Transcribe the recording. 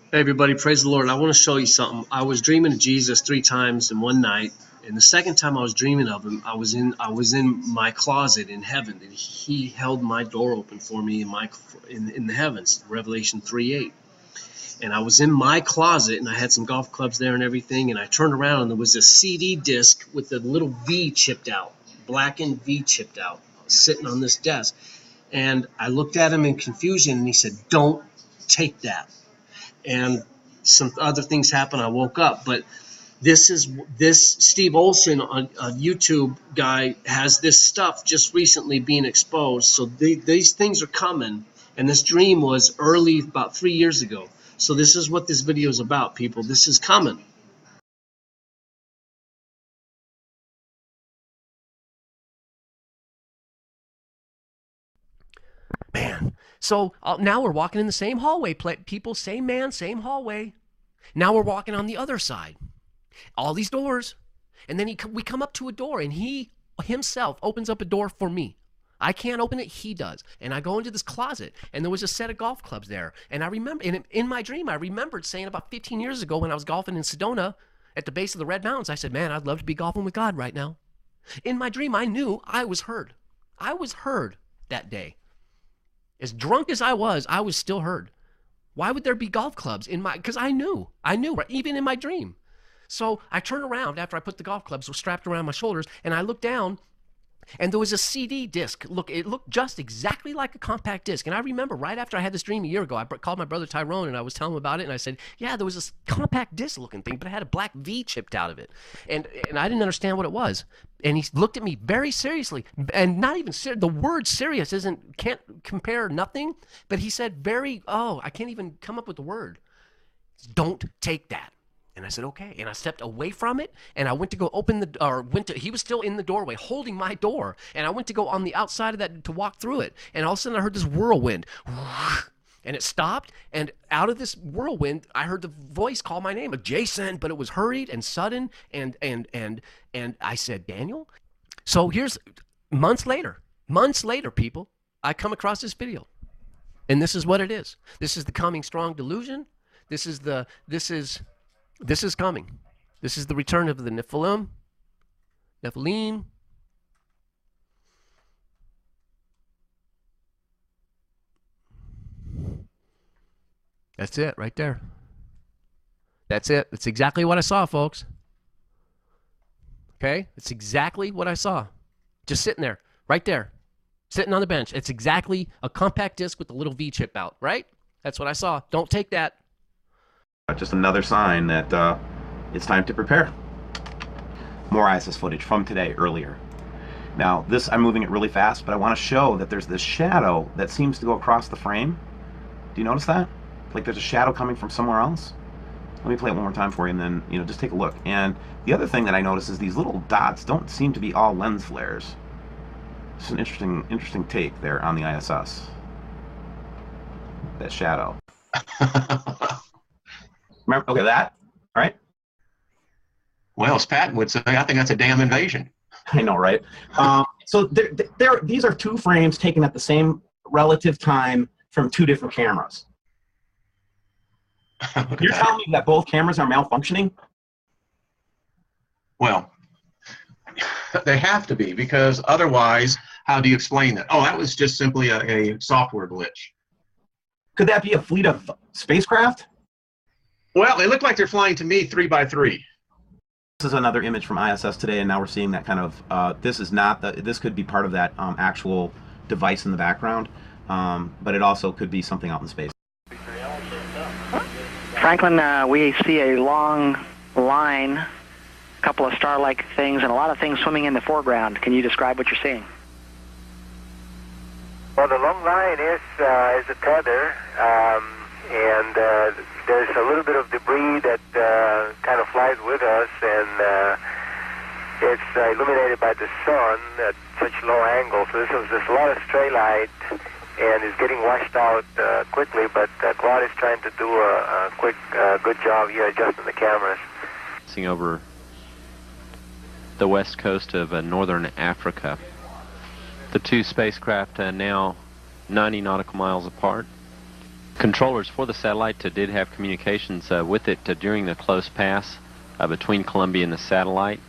Hey everybody, praise the Lord. I want to show you something. I was dreaming of Jesus 3 times in one night, and the second time I was dreaming of him, I was in my closet in heaven, and he held my door open for me in the heavens, Revelation 3:8. And I was in my closet, and I had some golf clubs there and everything, and I turned around, and there was a CD disc with a little V chipped out, blackened V chipped out, sitting on this desk. And I looked at him in confusion, and he said, "Don't take that." And some other things happened. I woke up, but this Steve Olson on YouTube guy has this stuff just recently being exposed. So these things are coming, and this dream was early, about 3 years ago. So this is what this video is about, people. This is coming. Man, so now we're walking in the same hallway, people, same man, same hallway. Now we're walking on the other side. All these doors. And then we come up to a door, and he himself opens up a door for me. I can't open it, he does. And I go into this closet, and there was a set of golf clubs there. And I remember, in my dream, I remembered saying about 15 years ago when I was golfing in Sedona at the base of the Red Mountains, I said, man, I'd love to be golfing with God right now. In my dream, I knew I was heard. I was heard that day. As drunk as I was still heard. Why would there be golf clubs in my, because I knew, even in my dream. So I turned around after I put the golf clubs strapped around my shoulders, and I looked down, and there was a CD disc. Look, it looked just exactly like a compact disc. And I remember right after I had this dream a year ago, I called my brother Tyrone, and I was telling him about it, and I said, yeah, there was this compact disc looking thing, but it had a black V chipped out of it. And I didn't understand what it was. And he looked at me very seriously, and not even the word serious can't compare nothing, but he said I can't even come up with the word. Don't take that. And I said, okay. And I stepped away from it, and I went to go he was still in the doorway holding my door. And I went to go on the outside of that to walk through it. And all of a sudden I heard this whirlwind. And it stopped, and out of this whirlwind, I heard the voice call my name, Jason, but it was hurried and sudden, and I said, Daniel? So here's, months later, people, I come across this video. And this is what it is. This is the coming strong delusion. This is coming. This is the return of the Nephilim. That's it right there. That's it. That's exactly what I saw, folks. Okay? It's exactly what I saw. Just sitting there, right there, sitting on the bench. It's exactly a compact disc with a little V chip out, right? That's what I saw. Don't take that. Just another sign that it's time to prepare. More ISS footage from today, earlier. Now, I'm moving it really fast, but I want to show that there's this shadow that seems to go across the frame. Do you notice that? Like there's a shadow coming from somewhere else? Let me play it one more time for you, and then, just take a look. And the other thing that I notice is these little dots don't seem to be all lens flares. It's an interesting take there on the ISS. That shadow. Remember, look at that, all right? Well, as Patton would say, I think that's a damn invasion. I know, right? So these are two frames taken at the same relative time from two different cameras. You're telling me that both cameras are malfunctioning? Well, they have to be, because otherwise, how do you explain that? Oh, that was just simply a software glitch. Could that be a fleet of spacecraft? Well, they look like they're flying to me 3 by 3. This is another image from ISS today, and now we're seeing that kind of, this could be part of that actual device in the background, but it also could be something out in space. Franklin, we see a long line, a couple of star-like things, and a lot of things swimming in the foreground. Can you describe what you're seeing? Well, the long line is a tether, and there's a little bit of debris that kind of flies with us, and it's illuminated by the sun at such low angle. So there's a lot of stray light, and it's getting washed out quickly, but Claude is trying to do a quick, good job here adjusting the cameras. Over the west coast of northern Africa. The two spacecraft now 90 nautical miles apart. Controllers for the satellite did have communications with it during the close pass between Columbia and the satellite.